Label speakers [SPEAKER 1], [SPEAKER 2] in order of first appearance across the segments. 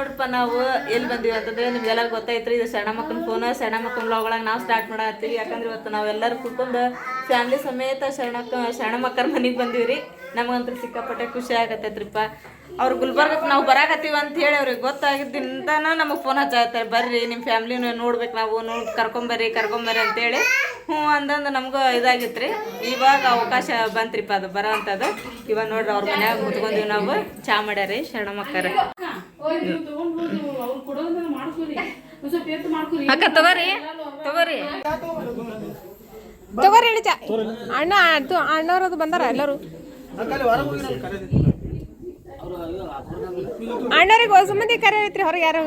[SPEAKER 1] ನೋಡ್ರಪ್ಪ ನಾವು ಎಲ್ಲಿ ಬಂದೀವಿ ಅಂತಂದ್ರೆ ನಿಮ್ಗೆಲ್ಲ ಗೊತ್ತಾಯ್ತ್ರಿ. ಇದು ಸಣ್ಣ ಮಕ್ಕನ ಫೋನ್, ಸಣ್ಣ ಮಕ್ಕನ ವ್ಲಾಗ್ ಒಳಗೆ ನಾವು ಸ್ಟಾರ್ಟ್ ಮಾಡತ್ತೀವಿ. ಯಾಕಂದ್ರೆ ಇವತ್ತು ನಾವೆಲ್ಲರೂ ಕುತ್ಕೊಂಡು ಫ್ಯಾಮಿಲಿ ಸಮೇತ ಸಣ್ಣ ಮಕ್ಕಳ ಮನೆಗೆ ಬಂದೀವಿ. ನಮಗಂತೂ ಸಿಕ್ಕಾಪಟ್ಟೆ ಖುಷಿ ಆಗತ್ತೈತ್ರಿಪ್ಪ. ಅವ್ರು ಗುಲ್ಬರ್ಗಕ್ಕೆ ನಾವು ಬರಾಕತ್ತೀವಿ ಅಂತ ಹೇಳಿ ಅವ್ರಿಗೆ ಗೊತ್ತಾಗಿದ್ದಿಂದನ ನಮಗೆ ಫೋನ್ ಹಚ್ಚಾಕತ್ತಾರೆ, ಬರ್ರಿ ನಿಮ್ಮ ಫ್ಯಾಮ್ಲಿನ ನೋಡ್ಬೇಕು, ನಾವು ಕರ್ಕೊಂಬರ್ರಿ ಅಂತೇಳಿ ಹ್ಞೂ ಅಂದಂದು ನಮಗೂ ಇದಾಗಿತ್ತು ರೀ. ಇವಾಗ ಅವಕಾಶ ಬಂತ್ರಿಪ್ಪ ಅದು ಬರೋ ಅಂಥದ್ದು. ಇವಾಗ ನೋಡ್ರಿ ಅವ್ರ ಮನ್ಯಾಗ ಮುತ್ಕೊಂಡೀವಿ ನಾವು, ಚಾ ಮಾಡ್ಯಾರಿ ಶರಣ ಮಕ್ಕರ. ಅಕ್ಕ ತಗೋರಿ
[SPEAKER 2] ತಗೋರಿ ಚಾ. ಅಣ್ಣವ್ರದು ಬಂದಾರ ಎಲ್ಲರೂ. ಅಣ್ಣವ್ರಿಗೆ ಹೊಸ ಮಂದಿ ಕರೆ ಐತ್ರಿ, ಹೊರಗೆ ಯಾರು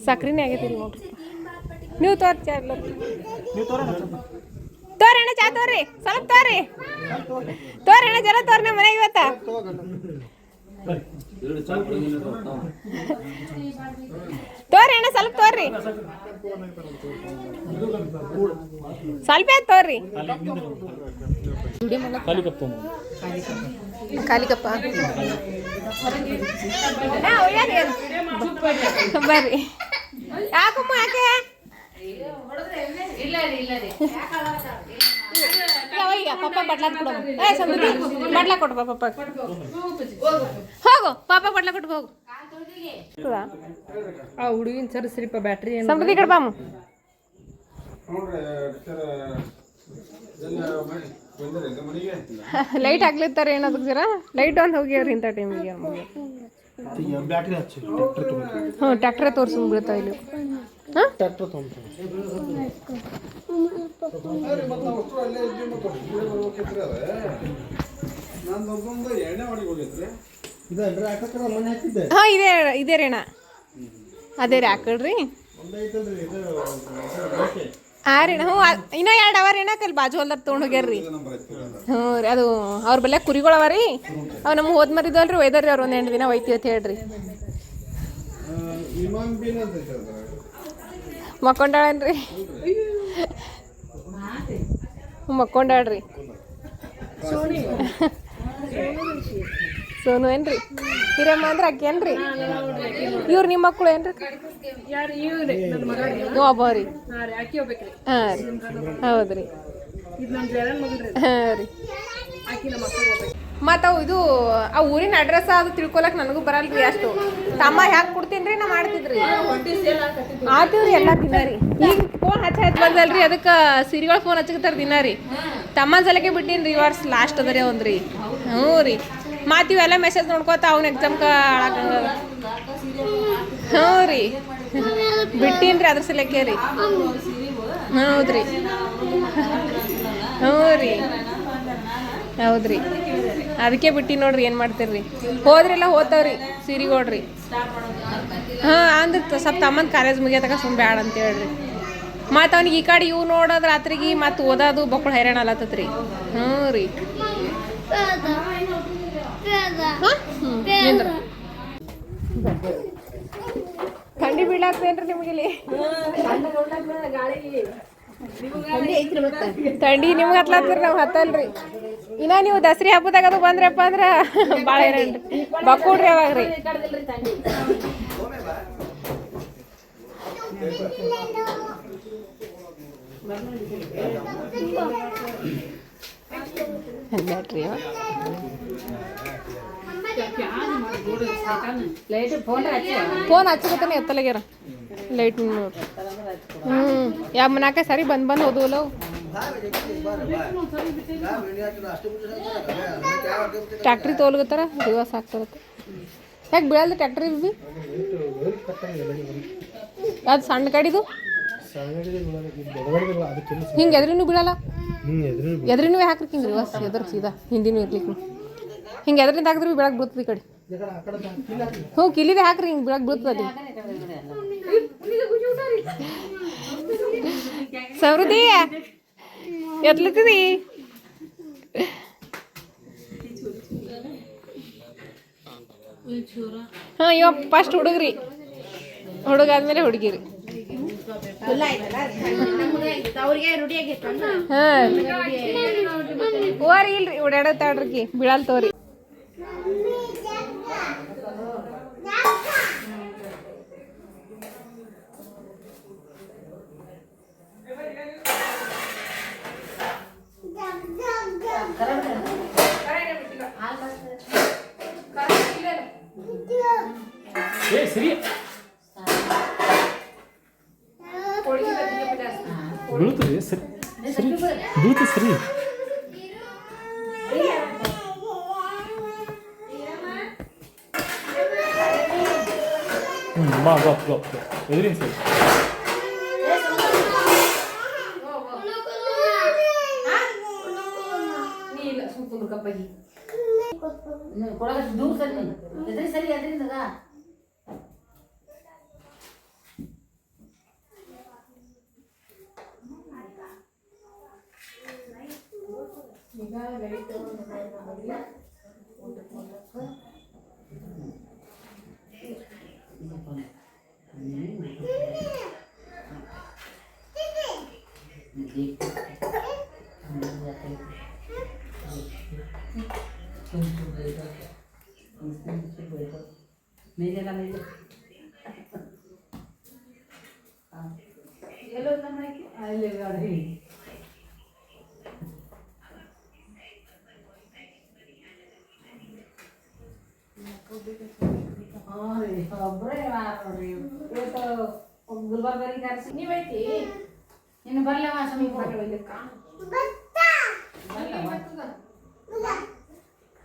[SPEAKER 2] ಸಕ್ರಿನೇ ಆಗೈತಿ ನೋಡ್ರಿ. ನೀವು ತೋರಿ ಚಾ ತೋರಿ ಅಣ್ಣ, ಚಾ ತೋರಿ ಸ್ವಲ್ಪ ತೋರಿ ಅಣ್ಣ, ಜರ ತೋರಿ ನಮ್ಮ ಮನೆಗೆ ಇವತ್ತ. ತೋರಿ ಅಣ್ಣ ಸ್ವಲ್ಪ ತೋರಿ, ಸ್ವಲ್ಪ ತೋರಿ. ಕಾಲಿಕಪ್ಪ ಬರ್ರಿ. ಯಾಕಮ್ಮ ಯಾಕೆ ಈಗ ಪಪ್ಪ ಬಟ್ಲ ಕೊಡು. ಸಮೃದ್ಧಿ ಬಟ್ಲ ಕೊಡು ಪಪ್ಪ. ಹೋಗು ಪಾಪ ಬಟ್ಲ ಕೊಟ್ಟು ಹೋಗು.
[SPEAKER 3] ಆ ಹುಡುಗಿನ ಸರಿಸ್ರಿಪ್ಪ ಬ್ಯಾಟ್ರಿ.
[SPEAKER 2] ಸಮೃದ್ಧಿ ಕಡೆ ಬಾಮು. ಲೈಟ್ ಹಾಕ್ಲಿತ್ತಾರೆ ಏನದಕ್ಕೆ ಜರ ಲೈಟ್ ಒಂದು ಹೋಗ್ಯಾವ್ರಿ ಇಂಥ ಟೈಮಿಗೆ. ಹ್ಞೂ ಟ್ಯಾಕ್ಟ್ರೇ ತೋರಿಸಿ ಬಿಡ್ತಾವ ಇಲ್ಲಿ. ಹಾಂ ಹಾಂ ಇದೇ ರೀ ಅಣ್ಣ, ಅದೇ ರೀ ಹಾಕಳ್ರಿ. ಹಾಂ ರೀ ಹ್ಞೂ ಇನ್ನೂ 2 ಅವರ್ ಏನಕ್ಕೆ ಬಾಜು ಹೊಲ್ದಾರ ತೊಗೊಂಡು ಹೋಗ್ಯಾರ್ರಿ. ಹ್ಞೂ ರೀ ಅದು ಅವ್ರ ಬಲ್ಲೆ ಕುರಿಗಳು ಅವ ರೀ, ಅವು ನಮ್ಗೆ ಹೋದ್ ಮರಿದವಲ್ರಿ ಒಯ್ದಾರ್ರಿ ಅವ್ರು 1 8 ದಿನ ಒಯ್ತೀವಿ ಅಂತ ಹೇಳ್ರಿ. ಮಕ್ಕೊಂಡಾಳನ್ರಿ, ಮಕ್ಕೊಂಡಾಳ್ರಿ. ಸೋನು ಏನ್ರಿ, ಹಿರಮ್ಮ ಅಂದ್ರೆ ಅಕ್ಕಿ ಏನ್ರಿ, ಇವ್ರು ನಿಮ್ಮ ಮಕ್ಕಳು ಏನ್ರಿ? ನೀವು ಒಬ್ಬ ರೀ? ಹಾಂ ರೀ ಹೌದ್ರಿ. ಹಾಂ ರೀ ಮತ್ತು ಇದು ಆ ಊರಿನ ಅಡ್ರೆಸ್ ಅದು ತಿಳ್ಕೊಳಕ್ ನನಗೂ ಬರಲ್ರಿ ಅಷ್ಟು. ತಮ್ಮ ಹ್ಯಾಕೆ ಕೊಡ್ತೀನಿ ರೀ, ನಾ ಮಾಡ್ತಿದ್ರಿ ಆತೀವ್ರಿ ಎಲ್ಲ ದಿನ ರೀ. ಈಗ ಫೋನ್ ಹಚ್ಚ ಬಂದಲ್ರಿ, ಅದಕ್ಕೆ ಸಿರಿಗಳು ಫೋನ್ ಹಚ್ಚಕತ್ತಾರ ದಿನ ರೀ. ತಮ್ಮನ ಸಲಕ್ಕೆ ಬಿಟ್ಟೀನಿ ರೀ, ವರ್ಷ ಲಾಸ್ಟ್ ಅದ ರೀ ಅವ್ನು ರೀ. ಹ್ಞೂ ರೀ ಮತ್ತು ಇವೆಲ್ಲ ಮೆಸೇಜ್ ನೋಡ್ಕೋತ ಅವ್ನ ಎಕ್ಸಾಮ್ಗೆ ಹಾಳಾಕಂಗ. ಹ್ಞೂ ರೀ ಬಿಟ್ಟೀನಿ ರೀ ಅದ್ರ ಸಲಕ್ಕೆ ರೀ. ಹೌದ್ರಿ ಹ್ಞೂ ರೀ ಹೌದ್ರಿ ಅದಕ್ಕೆ ಬಿಟ್ಟು ನೋಡ್ರಿ. ಏನು ಮಾಡ್ತೀರಿ, ಹೋದ್ರೆಲ್ಲ ಹೋಗ್ತಾವ್ರಿ ಸೀರಿಗೋಡ್ರಿ. ಹಾಂ ಅಂದ್ರೆ ಸ್ವಲ್ಪ ತಮ್ಮನ ಕಾಲೇಜ್ ಮುಗಿಯತಕ ಸುಮ್ಮ ಬ್ಯಾಡ ಅಂತ ಹೇಳ್ರಿ. ಮತ್ತು ಅವ್ನಿಗೆ ಈ ಕಡೆ ಇವು ನೋಡೋದು ರಾತ್ರಿಗೆ ಮತ್ತು ಓದೋದು ಬಕ್ಕಳು ಹೈರಾಣ ಅಲ್ಲತ್ತತ್ರಿ. ಹ್ಞೂ ರೀ ಥಂಡಿ ಬೀಳಾಕ್ತೇನ್ರಿ ನಿಮಗಿಲ್ಲಿ? ಥಂಡಿ ನಿಮ್ಗೆ ಹತ್ಲತ್ತೀರಿ, ನಾವು ಹತ್ತಲ್ರಿ. ಇನ್ನ ನೀವು ದಸರಿ ಹಬ್ಬದಾಗ ಅದು ಬಂದ್ರಪ್ಪ ಅಂದ್ರೆ ಭಾಳ ಹೈರಾಣ್ರಿ, ಬಕ್ಕೂಡ್ರಿ ಅವಾಗ್ರಿ. ಬ್ಯಾಟ್ರಿ ಫೋನ್ ಹಚ್ಚಕತ್ತಾನೆ ಎತ್ತಲಾಗ್ಯಾರ ಲೈಟ್ ನೋಡ್ರಿ. ಯಾವ ಮನಾಕ ಸರಿ ಬಂದು ಹೋದವಲ್ಲ ಟ್ಯಾಕ್ಟ್ರಿ ತೋಲ್ಗತ್ತಾರ ದಿವಸ ಆಗ್ತಾರತ್ತ. ಯಾಕೆ ಬೀಳಲ್ದ ಟ್ಯಾಕ್ಟ್ರಿ ಬಿ? ಅದು ಸಣ್ಣ ಗಾಡಿದು ಹಿಂಗೆ ಎದ್ರಿನೂ ಬೀಳಲ್ಲ, ಎದ್ರಿನೂ ಹಾಕ್ರಿ ಹಿಂಗೆ ರಿವರ್ಸ್ ಎದ್ರ ಸೀದಾ ಹಿಂದಿನೂ ಇರ್ಲಿಕ್ಕೆ. ಹಿಂಗೆ ಎದ್ರಿಂದ ಹಾಕಿದ್ರೆ ಬಿ ಬೆಳಗ್ಗೆ ಬೀಳ್ತದೆ ಈ ಕಡೆ. ಹ್ಞೂ ಕಿಲಿದೆ ಹಾಕ್ರಿ, ಹಿಂಗೆ ಬೆಳಗ್ಗೆ ಬೀಳ್ತದೆ. ಸಮೃದ್ಧಿ ಎತ್ಲತ್ತದಿ? ಹಾಂ ಇವಾಗ ಫಸ್ಟ್ ಹುಡುಗ್ರಿ, ಹುಡುಗಾದ್ಮೇಲೆ ಹುಡುಗಿರಿ. ಹಾಂ ಓರಿ ಇಲ್ರಿ ಓಡಾಡತ್ತಾಡ್ರಿ ಬೀಳಲ್ ತೋರಿ.
[SPEAKER 4] ಏ ಸರಿ ಬೀಳ್ತದೆ ಸರಿ ಸರಿ ಬೀಳ್ತದೆ ಸರಿ ಬಾ ಗಪ್ ಗಪ್ ಎದುರಿನ ಸರಿ
[SPEAKER 5] ದೂರ ಸರಿ ಎದ್ರಿ ಸರಿ ಎದ್ರಿಂದ मेरे मेरे हेलो नमस्ते आले गाड़ी अरे खबरे मारोरी ये तो गुलबर्गरी कर सी नहीं बैठी इन बल्ले मा समी बल्ले बल्ले का बल्ले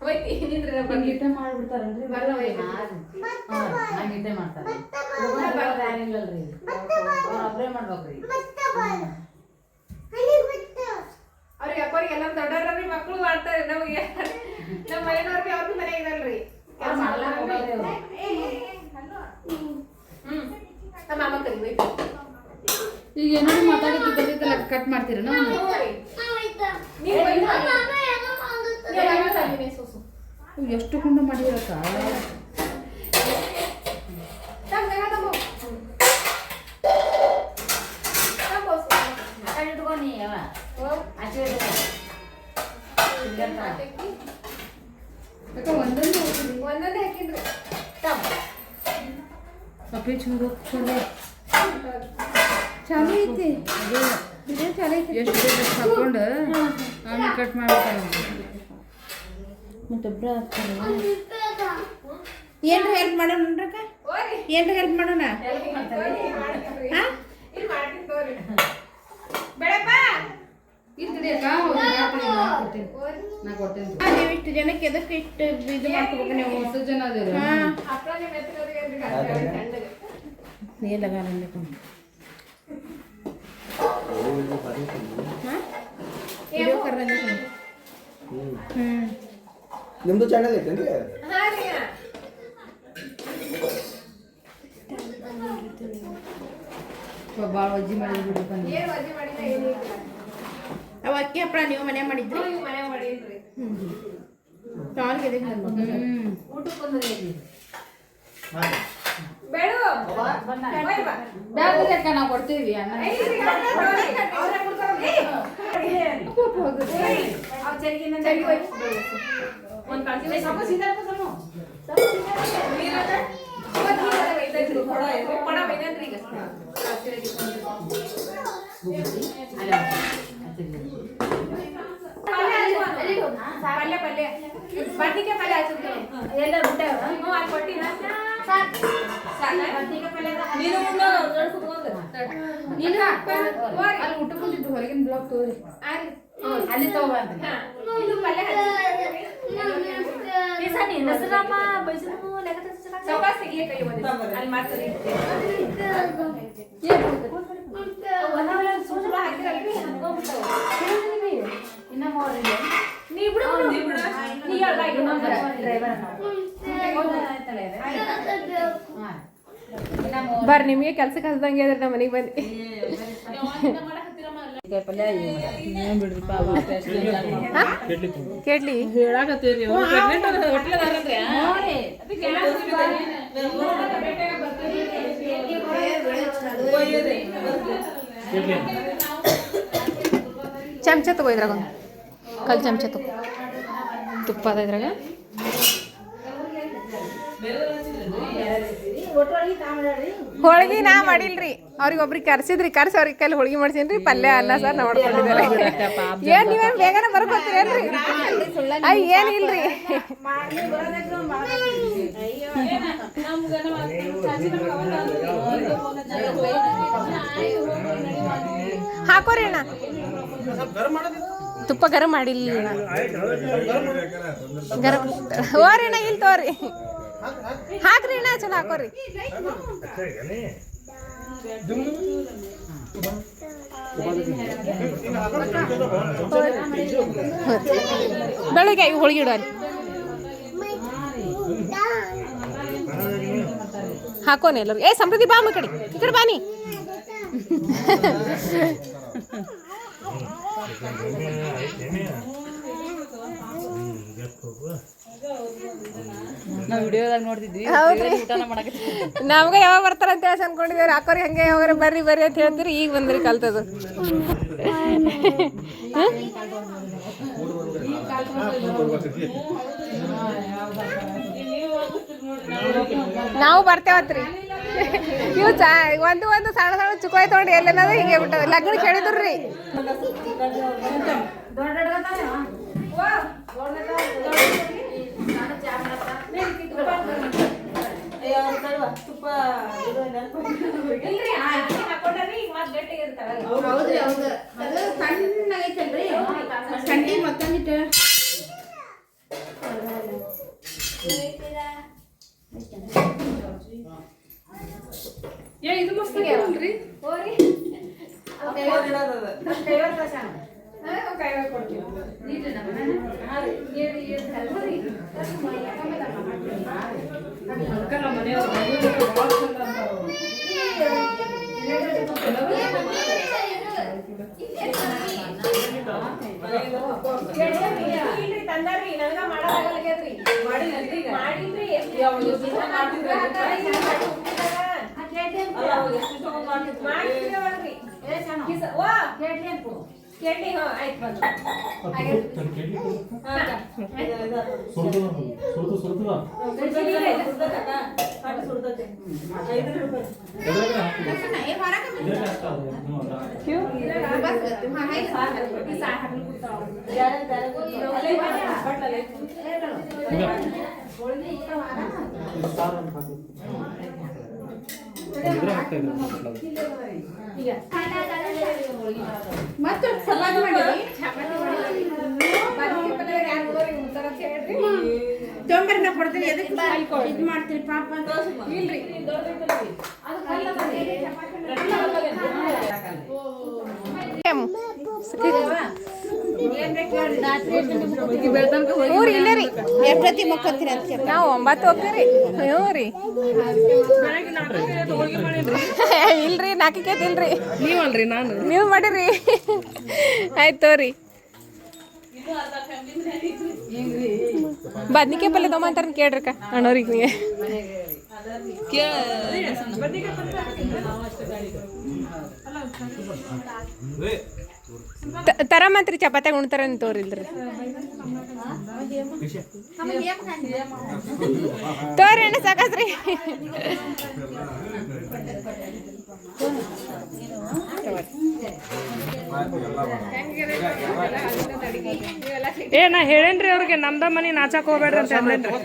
[SPEAKER 5] ಹೋಯ್ತಿ ನಿಂದ್ರೆ ಬಂದಿಟ್ಟ ಮಾಡ್ಬಿಡ್ತಾರನ್ರಿ ಬರಲ್ಲ ಹೋಯ್ತಿ ಹಾ ಹಂಗಿಟ್ಟೆ ಮಾಡ್ತಾರೆ ಯಾರಿಲ್ಲಲ್ರಿ ಒಬ್ಬರೇ ಮಾಡ್ಬೇಕ್ರಿ ಅವ್ರಿಗೆ ಅಪ್ಪರಿಗೆ ಎಲ್ಲ ದೊಡ್ಡವ್ರಿ ಮಕ್ಕಳು ಮಾಡ್ತಾರೆ ನಮಗೆ ನಮ್ಮ ಮನೆಯವ್ರಿಗೆ ಅವ್ರಿಗೆ ಮನೆ ಇದಲ್ರಿ ನಮ್ಮ ಮಾಮ ಕರಿಬೇಕು
[SPEAKER 3] ಈಗ ಏನಾದ್ರು ಮಾತಾಡೋದು ಕಟ್ ಮಾಡ್ತೀರ ಎಷ್ಟು ಕೊಂಡು ಮಾಡಿರಕ್ಕ
[SPEAKER 2] ಒಂದೊಂದೇ ಹಾಕಿನ್ರಿ
[SPEAKER 3] ಸಫೇದ್ ಚಂದ ಚಲೋ ಚಾಲು ಐತಿ ಇದೇ ಚಾಲು ಐತಿ ಎಷ್ಟು ಬೇಕು ಹಾಕೊಂಡು ಆಮೇಲೆ ಕಟ್ ಮಾಡ್ತಾರೆ ಮತ್ತೊಬ್ಬರ ಏನ್ರ ಹೆಲ್ಪ್ ಮಾಡೋಣಕ್ಕ ಏನ್ರ ಹೆಲ್ಪ್ ಮಾಡೋಣ ನೀವಿಷ್ಟು ಜನಕ್ಕೆ ಎದಕ್ಕೆ ಇಷ್ಟು ಇದು ಮಾಡ್ಕೋಬೇಕು ನೀವು ಹೊಸ ಜನ ಅದೇರು ನೀ ಲಗಾನ
[SPEAKER 6] ನಿಮ್ದು ಚಾನಲ್ ಐತೇನ್ರಿ
[SPEAKER 3] ಭಾಳ ವಜ್ಜಿ ಮಾಡಿದ್ರಿ ಅವ ಅಕ್ಕಿ ಹಪ್ಪಳ ನೀವು ಮನೆ ಮಾಡಿದ್ರಿ ಚಾಲ್ಗೆ
[SPEAKER 5] ಊಟಕ್ಕೆ ಬಂದ್ರೆ
[SPEAKER 3] ನಾವು ಕೊಡ್ತೀವಿ ಅನ್ನ
[SPEAKER 2] ಪಲ್ಯ ಪಲ್ಯ ಬದ್ನಿಕಾಯಿ ಪಲ್ಯ ಹಚ್ಚಿದ್ರು ಎಲ್ಲ ಬಿಟ್ಟವ ಅಲ್ಲಿ ಕೊಟ್ಟಿನ
[SPEAKER 3] ಅಲ್ಲಿ ಊಟ ಬಂದಿದ್ದು ಹೊರಗಿನ ಬ್ಲಾಕ್ ತೋರಿ
[SPEAKER 5] ಅಲ್ಲಿ ತಗೋಬಾರ್ದು
[SPEAKER 2] ಇದು ಪಲ್ಯ ಅಲ್ಲಿ ಮಾಡ್ತಾರೆ
[SPEAKER 5] ಇನ್ನ ಮೂವರಿದೆ
[SPEAKER 2] ನೀ ಬಿಡು ನೀ ಹೇಳ್ಬೇಕು
[SPEAKER 5] ಡ್ರೈವರ್
[SPEAKER 2] ಬರ್ರಿ ನಿಮಗೆ ಕೆಲ್ಸಕ್ಕೆ ಹಸ್ದಂಗೆ ಅದ್ರಿ ನಮ್ಮ ಮನೆಗೆ ಬಂದು ಕೇಳ್ಲಿ
[SPEAKER 3] ಹೇಳಾಕತ್ತೀರಿ
[SPEAKER 2] ಚಮಚ ತಗೋ ಇದ್ರಾಗ ಒಂದು ಕಲ್ ಚಮಚ ತಗೋ ತುಪ್ಪ ಅದ ಇದ್ರಾಗ ಹೋಳ್ಗಿ ನಾ ಮಾಡಿಲ್ರಿ ಅವ್ರಿಗೆ ಒಬ್ರಿಗೆ ಕರ್ಸಿದ್ರಿ ಕರ್ಸಿ ಅವ್ರಿಗೆ ಕೈಲಿ ಹೋಳ್ಗಿ ಮಾಡ್ಸೀನ್ರಿ ಪಲ್ಯ ಅನ್ನ ಸಾರ್ ನಾ ಮಾಡ್ಕೊಂಡಿದ್ದಾರೆ ಏನ್ ನೀವೇನ್ ಬೇಗನೆ ಬರ್ಕೊತೀರೇನ್ರಿ ಅಯ್ಯ ಏನ್ ಇಲ್ರಿ ಹಾಕೋರಿ ಅಣ್ಣ ತುಪ್ಪ ಗರಂ ಮಾಡಿಲ್ಲ ಗರಂ ಹೋರಿ ಅಣ್ಣ ಇಲ್ಲಿ ತೋರಿ ಹಾಕ್ರಿ ಅಣ್ಣ ಚಲೋ ಹಾಕೋರಿ ಬೆಳಿಗ್ಗೆ ಹೋಳಿಗೆ ಇಡೋರಿ ಹಾಕೋನಿ ಎಲ್ಲರೂ ಏ ಸಮೃದ್ಧಿ ಬಾ ಕಡೆ ಈ ಕಡೆ ಬಾನಿ
[SPEAKER 5] ನಾವು ವಿಡಿಯೋದಾಗ ನೋಡ್ತಿದ್ವಿ
[SPEAKER 2] ನಮ್ಗೆ ಯಾವಾಗ ಬರ್ತಾರ ಅಂತ ಹೇಳಿ ಅನ್ಕೊಂಡಿದ್ದೇವ್ರಿ ಹಾಕೋರಿ ಹಂಗೆ ಯಾವಾಗ ಬರ್ರಿ ಬರ್ರಿ ಅಂತ ಹೇಳ್ತೀರಿ ಈಗ ಬಂದ್ರಿ ಕಲ್ತದು ನಾವು ಬರ್ತೇವತ್ರಿ ಇವು ಒಂದು ಸಣ್ಣ ಸಣ್ಣ ಚುಕ್ಕಾಯಿ ತೊಗೊಂಡು ಎಲ್ಲೇನದ ಹಿಂಗೆ ಬಿಟ್ಟು ಲಗ್ನ ಕೇಳಿದ್ರಿ
[SPEAKER 1] ತುಪ್ಪ
[SPEAKER 3] ಹೌದ್ರಿ ಹೌದು ಅದು ಸಣ್ಣಗೈತಲ್ರಿ ಸಂಡಿ ಮತ್ತೊಂದಿಟ್ಟು
[SPEAKER 2] ಇದು ಮಸ್ತ್ ಆಗ್ಯಾವಲ್ರಿ
[SPEAKER 3] ಮತ್ತೆ ಸಮಾಧಿ ಮಾಡಿ ತೊಂಬರ್ನ ಕೊಡ್ತೀನಿ ಎದಕ್ಕೆ ಇದು ಮಾಡ್ತೀರಿ ಪಾಪ ಇಲ್ರಿ
[SPEAKER 2] ಊರಿ ಇಲ್ಲ ರೀ ಎಷ್ಟೊತ್ತಿ ಮಕ್ಕೋತೀರಿ ಅಂತ ನಾವು 9 ಹೋಗ್ತೀರಿ ಹ್ಞೂ ರೀ ಇಲ್ರಿ 4ಕ್ಕೆ ಇಲ್ರಿ
[SPEAKER 7] ನೀವಲ್ರಿ ನಾನು
[SPEAKER 2] ನೀವು ಮಾಡಿರಿ ಆಯ್ತು ರೀ ಬದ್ನಿಕಾಯಿ ಪಲ್ಯ ತೊಗೊಂಬಂತಾರ ಕೇಳ್ರಕ್ಕ ಅಣ್ಣವ್ರಿಗೆ ತರಮಂತ್ರಿ ಚಪಾತ್ಯಾಗ ಉಣ್ತಾರ ತೋರಿಲ್ರಿ ತೋರಿ ಅಣ್ಣ ಸಾಕಸ್ರಿ
[SPEAKER 7] ಏ ನಾ ಹೇಳೇನ್ರಿ ಅವ್ರಿಗೆ ನಮ್ದ ಮನಿ ನಾಚಾಕ್ ಹೋಗ್ಬೇಡ್ರಿ ಅಂತ ಅಂದೇನ್ರಿ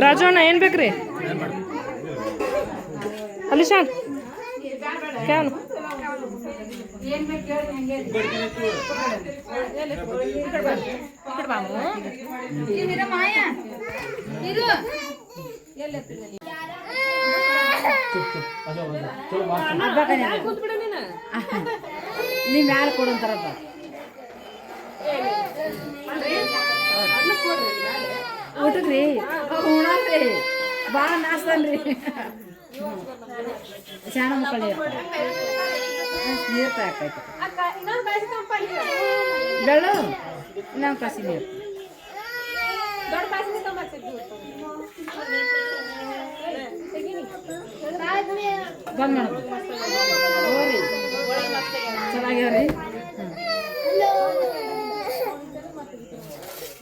[SPEAKER 7] ರಾಜಣ್ಣ ಏನ್ ಬೇಕ್ರಿ ಅಲಿಶಾನ್ ಕ್ಯಾನು
[SPEAKER 5] ನೀ ಮ್ಯಾಲ ಕೊಡಂತಾರಪ್ಪ ಊಟಕ್ರಿ ಉಣ್ರಿ ಭಾಳ ನಾಸ್ತನ್ರಿ ಶಾಣ ಮಕ್ಕಳು ನೀರು ಸಾಕೈತಿ ಬೆಳ್ಳು ಇನ್ನೊಂದು ಕಸಿ ನೀರು ಬಂದ್ ಮಾಡೋದು ಹೋರಿ ಚೆನ್ನಾಗ್ಯಾವ್ರಿ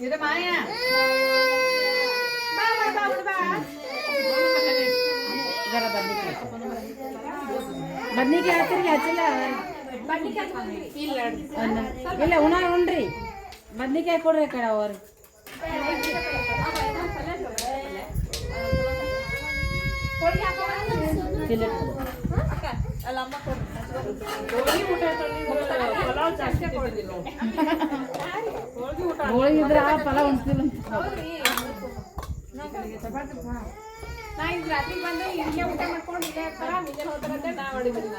[SPEAKER 3] ಇದು ಮಾಯ ಜರ ಬದ್ನಿಕಾಯಿ ಹಾಕಿರಿ ಹಚ್ಚಿಲ್ಲ ಇಲ್ಲ ಉಣ್ರಿ ಬದ್ನಿಕಾಯಿ ಕೊಡ್ರಿ ಕಡೆ ಅವ್ರಿ ಹೋಳಿಗೆ ಇದ್ರೆ ಆ ಫಲ ಉಣ್ತಿಲ್ಲ
[SPEAKER 2] ನಾ ಈಗ ರಾತ್ರಿ ಬಂದು ಇಲ್ಲೇ ಊಟ ಮಾಡ್ಕೊಂಡು ಇಲ್ಲೇ ಇರ್ತಾರ ಮುಂಜಾನೆ ಹೋಗ್ತಾರಂತೆ ನಾ ಮಾಡಿದ್ದೀನಿ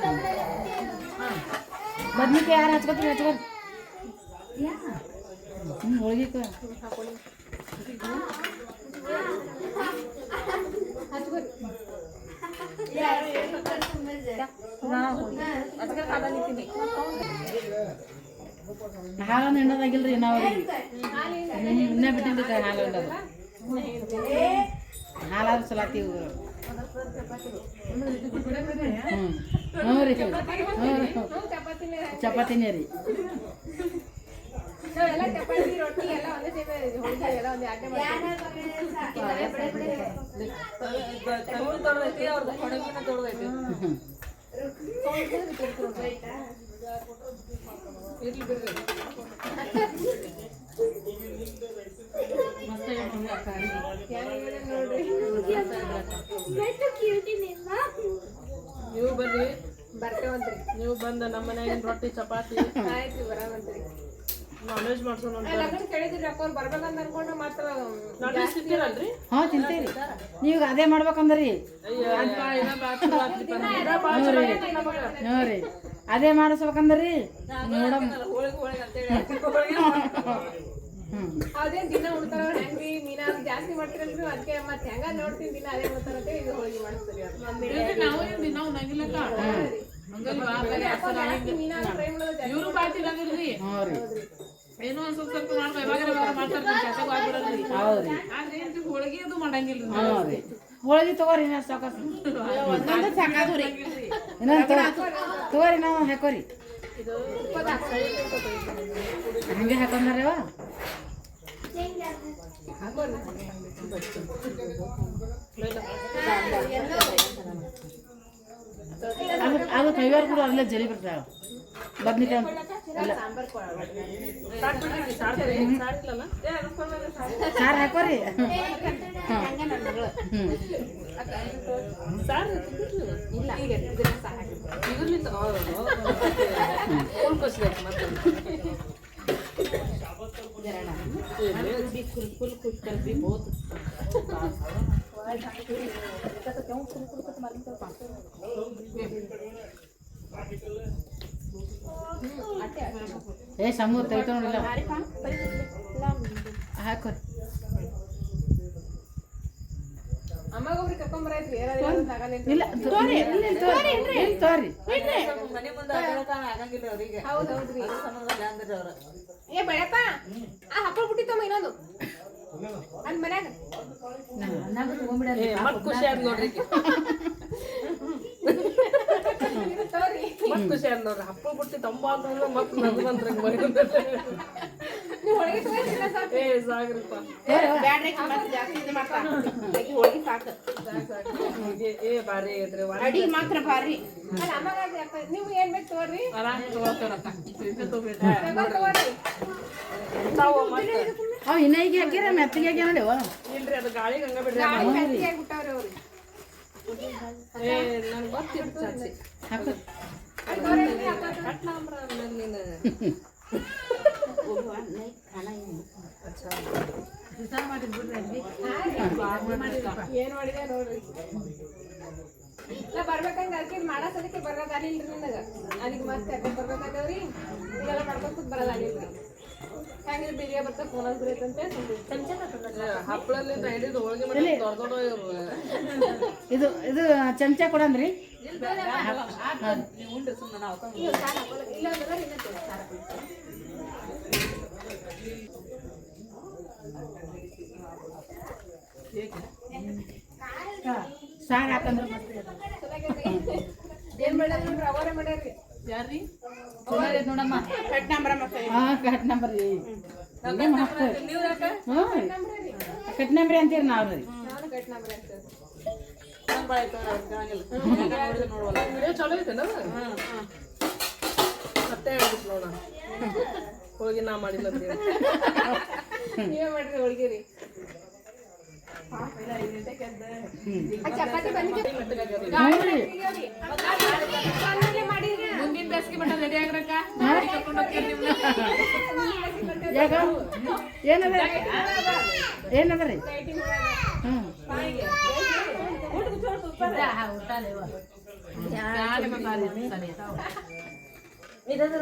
[SPEAKER 3] ಬದ್ನಿಕಾಯಿ ಯಾರು ಹಚ್ಕೋತೀವಿ ಹಚ್ಕೋರಿ ಹೋಳಿಗೆ ಹಾಲೊಂದು ಹಿಂಡೋದಾಗಿಲ್ರಿ ನಾವು ಇನ್ನೇ ಬಿಟ್ಟಿದ್ದಕ್ಕೆ ಹಾಲು ಹಿಂಡೋದು ಹಾಲಾದ್ರೂ ಚಲಾತೀವಿ ಹ್ಞೂ ರೀ ಚಪಾತಿನೇ ರೀ
[SPEAKER 2] ನಾವೆಲ್ಲ ಚಪಾತಿ ರೊಟ್ಟಿ ಎಲ್ಲ ಒಂದೇ ಸೇವೆ ಹೋಳಿಗೆ ಎಲ್ಲ ಒಂದೇ ಆಟೆ
[SPEAKER 1] ತೊಡದೈತಿ ಅವ್ರದ್ದು ಹೊಣಗಿನ ತೊಡದೈತಿ ಇರ್ಲಿ ಬಿಡ್ರಿ
[SPEAKER 7] ನೀವು ಬರ್ರಿ
[SPEAKER 2] ಬರ್ತೇವಂತ್ರಿ
[SPEAKER 7] ನೀವು ಬಂದ ನಮ್ಮ ಮನ್ಯಾಗಿನ ರೊಟ್ಟಿ ಚಪಾತಿ
[SPEAKER 2] ಆಯ್ತು ಬರಾವಂತ್ರಿ
[SPEAKER 7] ನಾನ್ ವೆಜ್ ಮಾಡ್ಸೋಣ ಅಂತ
[SPEAKER 2] ಲಗ್ನ ಕೇಳಿದ್ರಿ ಅಕ್ಕ ಅವ್ರು ಬರ್ಬೇಕಂತ ಅನ್ಕೊಂಡು ಮತ್ತೆ
[SPEAKER 7] ನಾನ್ ವೆಜ್ ತಿಂತೀರಲ್ರಿ
[SPEAKER 3] ಹಾಂ ತಿಂತೀರಿ ನೀವು ಅದೇ ಮಾಡ್ಬೇಕಂದ್ರಿ ಹ್ಞೂ ರೀ ಅದೇ ಮಾಡಿಸ್ಬೇಕಂದ್ರಿ ನೋಡಮ್
[SPEAKER 1] ಹೋಳಿಗೆ ಹೋಳಿಗೆ ಅಂತೇಳಿ
[SPEAKER 2] ಅದೇನ್ ದಿನ ಉಣ್ತಾರ ಹೆಂಗ್ರಿ ಮೀನಾ ಜಾಸ್ತಿ ಮಾಡ್ತೀರಲ್ರಿ ಅದಕ್ಕೆ ಮತ್ತೆ ಹೆಂಗ ನೋಡ್ತೀನಿ ದಿನ ಅದೇ ಮಾಡ್ತಾರಂತೆ ಇದು ಹೋಳಿಗೆ ಮಾಡಿಸ್ತೀರಿ ಮೀನಾ ಫ್ರೈ ಮಾಡೋದು
[SPEAKER 7] ಇವ್ರು ಬಾತಿರಂಗಿಲ್ರಿ
[SPEAKER 3] ಹ್ಞೂ ರೀ
[SPEAKER 7] ಏನೋ ಒಂದ್ ಸ್ವಲ್ಪ ಮಾಡ್ತಾರೆ
[SPEAKER 3] ಹೌದ್ರಿ
[SPEAKER 7] ಹೋಳಿಗೆ ಅದು ಮಾಡಂಗಿಲ್ರಿ
[SPEAKER 3] ಹ್ಞೂ ರೀ ಹೋಳಿಗೆ ತಗೋರಿ ಇನ್ನೊಂದು ಸಾಕಾಸ ಇನ್ನೊಂದು ತಗೋರಿ ನಾವು ಹಾಕೋರಿ ಹಂಗೆ ಹಾಕೊಂಡಾರವ ಅದು ಕೈವಾರ ಕೂಡ ಅಲ್ಲೇ ಜರಿ ಬರ್ತಾವ ಬದ್ನಿಕಾಯಿ ಸಾರು ಹಾಕೋರಿ ಏ ಸಮೂ ತೆಗಿತ ನೋಡಿಲ್ಲ ಹಾಕೋರಿ
[SPEAKER 2] ಅಮ್ಮಗೊಬ್ರಿಗೆ ಕರ್ಕೊಂಬರೈತ್ರಿ
[SPEAKER 3] ಇಲ್ಲ ತೋರಿ ತೋರಿ
[SPEAKER 1] ಮನೆ ಮುಂದೆ ಆಗಂಗಿಲ್ಲ ಅವ್ರಿಗೆ
[SPEAKER 2] ಹೌದ್ ಹೌದ್ರಿ
[SPEAKER 1] ಸಂಬಂಧ ಅಂದ್ರಿ ಅವ್ರ
[SPEAKER 2] ಏ ಬೇಡಪ್ಪ ಆ ಹಪ್ಪಳ ಬಿಟ್ಟಿತ್ತಮ್ಮ ಇನ್ನೊಂದು ಅಲ್ಲಿ ಮನ್ಯಾಗ
[SPEAKER 7] ಮತ್ ಖುಷಿ ಆದ್ ನೋಡ್ರಿ
[SPEAKER 2] ತೋರಿ
[SPEAKER 7] ಮತ್ ಖುಷಿ ಆದ್ ನೋಡ್ರಿ ಹಪ್ಪಳ ಬಿಟ್ಟು ತಂಬ ಅಂತಂದ್ರೆ ಮತ್ ನಗಂತ್ರ
[SPEAKER 2] ನೀವು ಹೊಳಗೆ ತಗೋತಿಲ್ಲ ಸಾಕು
[SPEAKER 7] ಏ ಸಾಗ್ರಿಪ್ಪ ಏ ಬಾರಿ ಇದ್ರಿ
[SPEAKER 2] ಅಡಿಗೆ ಮಾತ್ರ ಭಾರಿ ಅಲ್ಲ ಅಮ್ಮಗ ನೀವು ಏನ್ ಬೇಕು ತಗೋರಿ
[SPEAKER 7] ಆರಾಮ್ ತಗೋತಾರಕ್ಕ ತಗೋರಿ
[SPEAKER 3] ಅವ್ ಇನ್ನೈಗೆ ಹಾಕಿರ ಮೆತ್ತಿಗೆ ಹಾಕ್ಯ ನೋಡಿವ
[SPEAKER 7] ಇಲ್ರಿ ಅದು ಗಾಳಿಗೆ ಹಂಗ ಬಿಡ್ರಿ
[SPEAKER 2] ಗಾಳಿ ಮೆತ್ತಿಗೆ ಆಗ್ಬಿಟ್ಟವ್ರಿ ಅವ್ರು
[SPEAKER 7] ಏ ನನ್ಗೆ ಗೊತ್ತಿತ್ತು ಚಾಚಿ
[SPEAKER 3] ಹಾಕು
[SPEAKER 7] ಕಟ್ಲಾಂಬ್ರ ನೀನು
[SPEAKER 2] ಏನ್ ಮಾಡಿದೆ ನೋಡ್ರಿ ನಾ ಬರ್ಬೇಕಂಗ ಅದಕ್ಕೆ ಮಾಡಸದಕ್ಕೆ ಬರೋದಾಗಿಲ್ರಿ ನನಗ ಅಲ್ಲಿಗೆ ಮತ್ತೆ ಅಕ್ಕ ಬರ್ಬೇಕಾದವ್ರಿ ಇದೆಲ್ಲ ಮಾಡ್ಕೊಂತ ಬರೋದಾಗಿಲ್ರಿ ಹೆಂಗಿದ್ರೆ ಬಿರಿಯ ಬರ್ತಾ ಫೋನ್ ಆಗ್ಬಿಡೈತಂತೆ
[SPEAKER 7] ಹಪ್ಪಳಲ್ಲಿ ಹಿಡಿದು ಹೋಳಿಗೆ ಮಾಡಿ ದೊಡ್ಡ ದೊಡ್ಡ ಇವ್ರು
[SPEAKER 3] ಇದು ಇದು ಚಮಚ ಕೊಡಂದ್ರಿ
[SPEAKER 1] ಉಂಡ್ರಿ ಸುಮ್ಮನೆ ನಾವು
[SPEAKER 2] ಇಲ್ಲ ಅಂದ್ರೆ ಇನ್ನೊಂದು ಸಾರ
[SPEAKER 3] ಸಾರು ಹಾಕಂದ್ರೆ
[SPEAKER 2] ಏನ್ ಮಾಡ್ಯಾರ ಅವರೇ ಮಾಡ್ಯಾರ್ರಿ
[SPEAKER 7] ಯಾರ್ರಿ
[SPEAKER 3] ಹಾಂ ಕಟ್ ನಂಬರ್ ರೀ
[SPEAKER 5] ಹಿಂಗೆ ಮಾಡ್ತಾರೆ ಹ್ಞೂ ಕಟ್ನಂಬ್ರಿ ಅಂತೀರಿ ನಾವು ರೀ
[SPEAKER 2] ಚಲೋ ಐತೆ ಮತ್ತೆ ಹೇಳ್ಬಿಟ್ಟು ನೋಡ ಹೋಗಿ ನಾ ಮಾಡಿಲ್ಲ ನೀವೇ ಮಾಡ್ರಿ ಹೋಳಿಗೆ ರೀ ಮುಂದಿನ ಬೇಸಿಗೆ ಮಟ್ಟ ರೆಡಿ ಆಗ್ರಕ್ಕ
[SPEAKER 5] ಏನದ ರೀ
[SPEAKER 1] ಇದಾದ್ರೆ